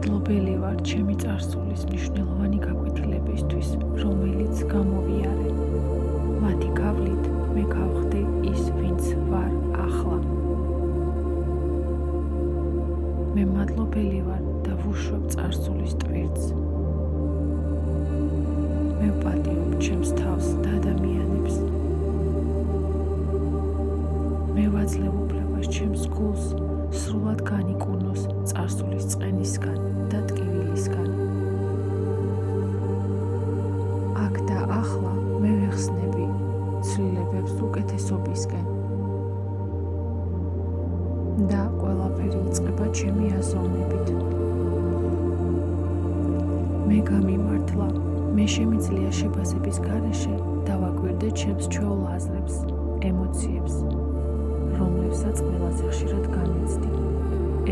მადლობელი ვარ ჩემი წარსულის მნიშვნელოვანი გაკვეთილებისთვის, რომელიც გამოვიარე. მათი გავლით მე გავხდი ის, ვინც ვარ ახლა. მე მადლობელი ვარ და ვუშვებ წარსულის ტვირთს. მე ვპატიობ ჩემს თავს და ადამიანებს. მე ვაძლევ უფლებას ჩემს გულს სრულად განიკურნოს წარსულის წყენისგან და ტკივილისგან. აქ და ახლა მე ვეხსნები ცვლილებებს უკეთესობისკენ და ყველაფერი იწყება ჩემი აზროვნებით. მე გამიმართლა, მე შემიძლია შეფასების გარეშე დავაკვირდე ჩემს ჩვეულ აზრებს, ემოციებს, რომლებსაც ყველაზე ხშირად გამიცდი.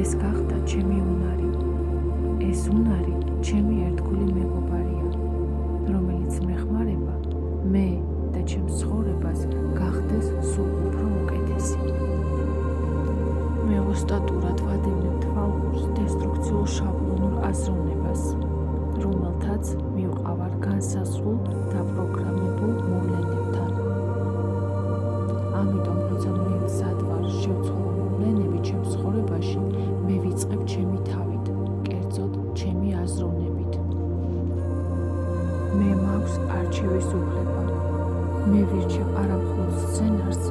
ეს გახდა ჩემი უნარი. ეს უნარი ჩემი ერთგული მეგობარია, რომელიც მეხმარება მე და ჩემს ცხოვრებას გახდეს სულ უფრო უკეთესი. მე ოსტატურად ვადევნებ თვალყურს დესტრუქციულ შაბლონურ აზროვნებას, რომელთაც მივყავარ განსაზღვრულ და პროგრამებულ მოვლენებთან. ამიტომ, როცა მე მზად ვარ შევცვალო მოვლენები ჩემს ცხოვრებაში, მე ვიწყებ ჩემი თავით, კერძოდ ჩემი აზროვნებით. მე მაქვს არჩევის უფლება. მე ვირჩევ არა მხოლოდ სცენარს,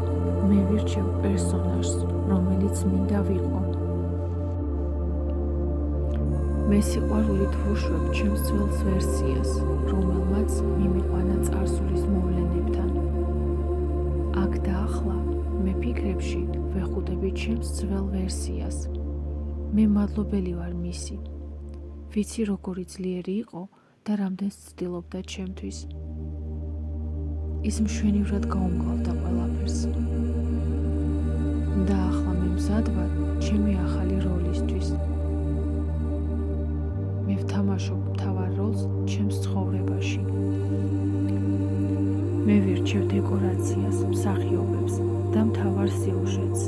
მე ვირჩევ პერსონაჟს, რომელიც მინდა ვიყო. მე სიყვარულით ვუშვებ ჩემს ძველ ვერსიას, რომელმაც მიმიყვანა წარსულის მოვლენებთან. აქ და ახლა მე ფიქრებში ვეხუტები ჩემს ძველ ვერსიას. მე მადლობელი ვარ მისი. ვიცი როგორი ძლიერი იყო და რამდენს ცდილობდა ჩემთვის. ის მშვენივრად გაუმკლავდა ყველაფერს. და ახლა მე მზად ვარ ჩემი ახალი როლისთვის. მე ვთამაშობ მთავარ როლს ჩემს ცხოვრებაში. მე ვირჩევ დეკორაციას, მსახიობებს და მთავარ სიუჟეტს.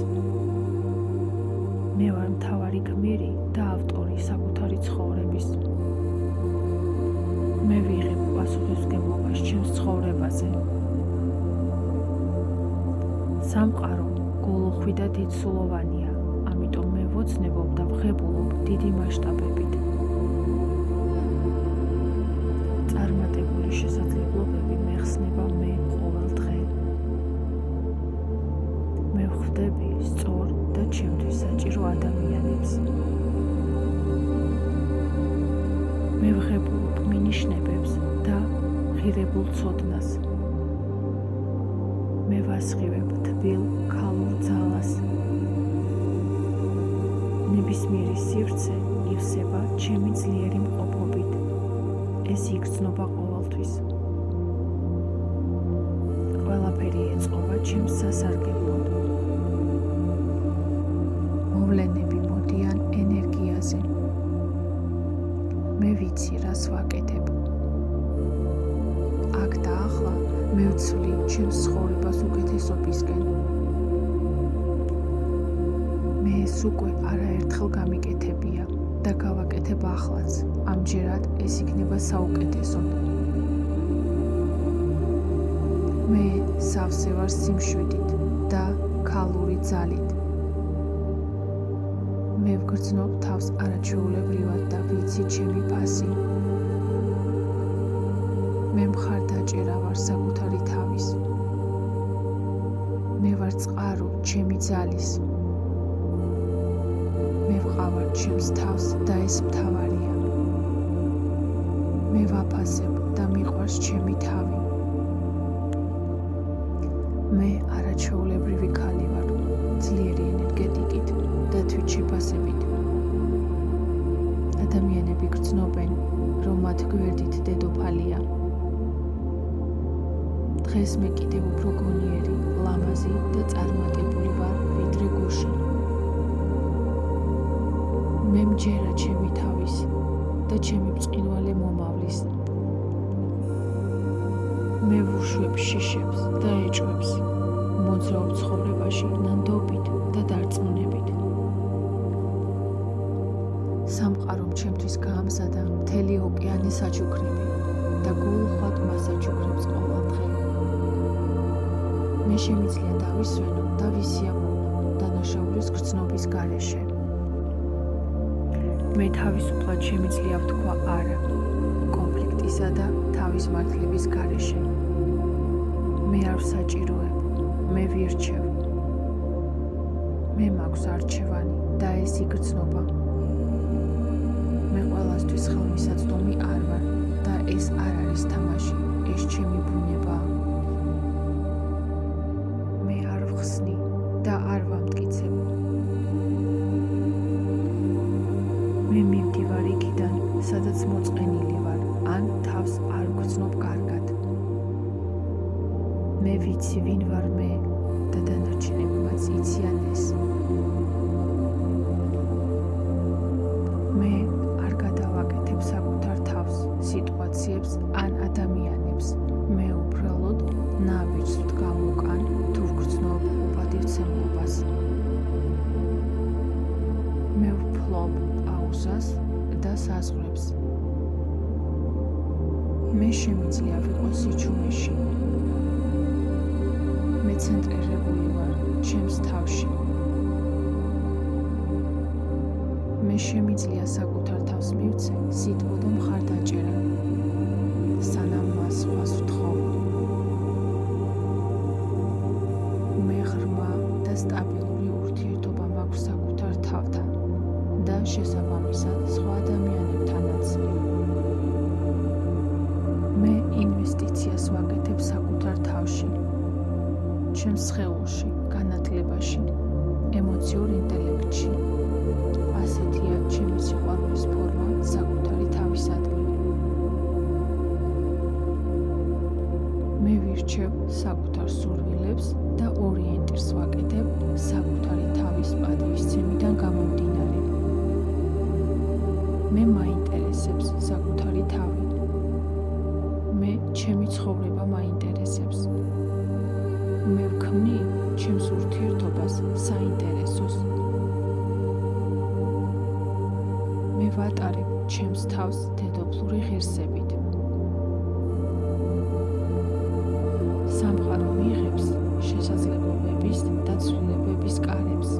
მე ვარ მთავარი გმირი და ავტორი საკუთარი ცხოვრების. მე ვიღებ პასუხისმგებლობას ჩემს ცხოვრებაზე. სამყარო გულუხვი და დიდსულოვანია, ამიტომ მე ვოცნებობ და ვღებულობ დიდი მასშტაბებით. წარმატებული შესაძლებლობები მეხსნება მე ყოველ დღე. მე ვხვდები სწორ და ჩემთვის საჭირო ადამიანებს. მე ვღებულობ მინიშნებებს და ღირებულ ცოდნას. მე ვასხივებ თბილ ქალურ ძალას. ნებისმიერი სივრცე ივსება ჩემი ძლიერი მყოფობით. ეს იგრძნობა ყოველთვის. ყველაფერი ეწყობა ჩემს სასარგებლოდ. მოვლენები მოდიან ენერგიაზე. მე ვიცი, რას ვაკეთებ. აქ და ახლა მე ვცვლი ჩემს ცხოვრებას უკეთესობისკენ. მე ეს უკვე არაერთხელ გამიკეთებია და გავაკეთებ ახლაც, ამჯერად ეს იქნება საუკეთესოდ. მე სავსე ვარ სიმშვიდით და ქალური ძალით. მე ვგრძნობ თავს არაჩვეულებრივად და ვიცი ჩემი ფასი. მე მხარდაჭერა ვარ საკუთარი თავის. მე ვარ წყარო ჩემი ძალის. მე ვყავარ ჩემს თავს და ეს მთავარია. მე ვაფასებ და მიყვარს ჩემი თავი. მე არაჩვეულებრივი ქალი ვარ, ძლიერი ენერგეტიკით და თვითშეფასებით. ადამიანები გრძნობენ, რომ მათ გვერდით დედოფალია. დღეს მე კიდევ უფრო გონიერი, ლამაზი და წარმატებული ვარ, ვიდრე გუშინ. მე მჯერა ჩემი თავის და ჩემი ბრწყინვალე მომავლის. მე ვუშვებ შიშებს და ეჭვებს, მოძრაობ ცხოვრებაში ნანდობით და დარწმუნებით. სამყარომ ჩემთვის გაამზადა მთელი ოკეანის საჩუქრები და გულუხვად მას აჩუქრებს ყოველ დღე. მე შემიძლია დავისვენო და ვისიამოვნო დანაშაულის გრძნობის გარეშე. მე თავისუფლად შემიძლია ვთქვა არა კონფლიქტისა და თავის მართლების გარეშე. მე არ ვსაჭიროებ, მე ვირჩევ. მე მაქვს არჩევანი და ეს იგრძნობა. მე ყველასთვის ხელმისაწვდომი არ ვარ და ეს არ არის თამაში, ეს ჩემი ბუნებაა. მე არ ვხსნი და არ ვამტკიცებ. მე მივდივარ იქიდან, სადაც მოწყენილი ვარ, ან თავს არ ვგრძნობ კარგად. მე ვიცი ვინ ვარ მე და დანარჩენებმაც იციან ეს. მე არ გადავაკეთებ საკუთარ თავს, სიტუაციებს ან ადამიანებს. მე უბრალოდ ნაბიჯს ვდგამოკან თუ ვგრძნობ უბადივცემლობას. მე ვფლობ პაუზას და საზღვრებს. მე შემიძლია ვიყო სიჩუმეში. მე ცენტრირებული ვარ ჩემს თავში. მე შემიძლია საკუთარ თავს მივცე სიტყვა და მხარდაჭერა, სანამ მას სხვას ვთხოვ. მე ღრმა და სტაბილური ურთიერთობა მაქვს საკუთარ თავთან და შესაბამისად სხვა ადამიანებთანაც. მე ინვესტიციას ვაკეთებ საკუთარ თავში, ჩემს სხეულში, განათლებაში, ემოციურ ინტელექტში. ასეთია ჩემი სიყვარულის ფორმა საკუთარი თავისადმი. მე ვირჩევ საკუთარ სურვილებს და ორიენტირს ვაკეთებ საკუთარი თავის პატივისცემიდან გამომდინარე. მე მაინტერესებს საკუთარი თავი. მე ჩემი ცხოვრება მაინტერესებს. მე ვქმნი ჩემს ურთიერთობას საინტერესოს. მე ვატარებ ჩემს თავს დედოფლური ღირსებით. სამყარო მიიღებს შესაძლებლობების და ცვლილებების კარებს.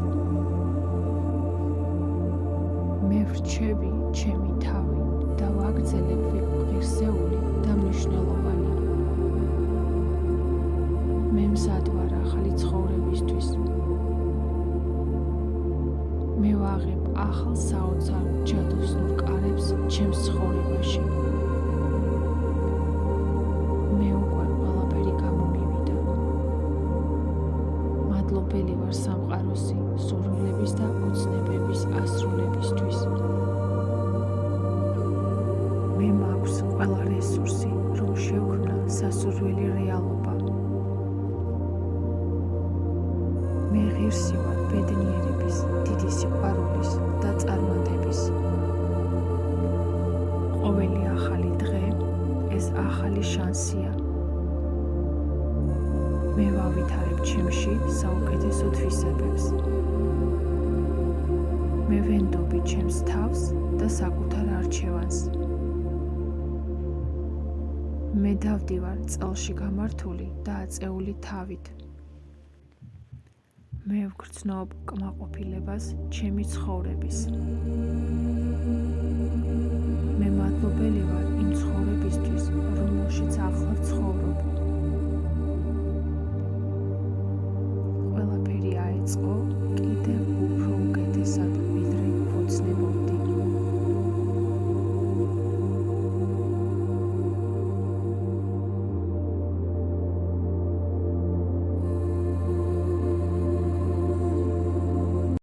მე ვრჩები ჩემი თავი და ვაგრძელებ ვიყო ღირსეული და მნიშვნელოვანი. მე მზად ვარ ახალი ცხოვრებისთვის. მე ვაღებ ახალ საოცარ ჯადოსნურ კარებს ჩემს ცხოვრებაში. მე უკვე ყველაფერი გამომივიდა. მადლობელი ვარ სამყაროსი სურვილების და ოცნებების ასრულებისთვის. მე მაქვს ყველა რესურსი, რომ შევქმნა სასურველი რეალობა. მე ღირსი ვარ ბედნიერების, დიდი სიყვარულის და წარმატების. ყოველი ახალი დღე ეს ახალი შანსია. მე ვავითარებ ჩემში საუკეთესო თვისებებს. მე ვენდობი ჩემს თავს და საკუთარ არჩევანს. მე დავდივარ წელში გამართული და აწეული თავით. მე ვგრძნობ კმაყოფილებას ჩემი ცხოვრების. მე მადლობელი ვარ იმ ცხოვრებისთვის, რომელშიც ახლა ვცხოვრობ. ყველაფერი აეწყო კიდევ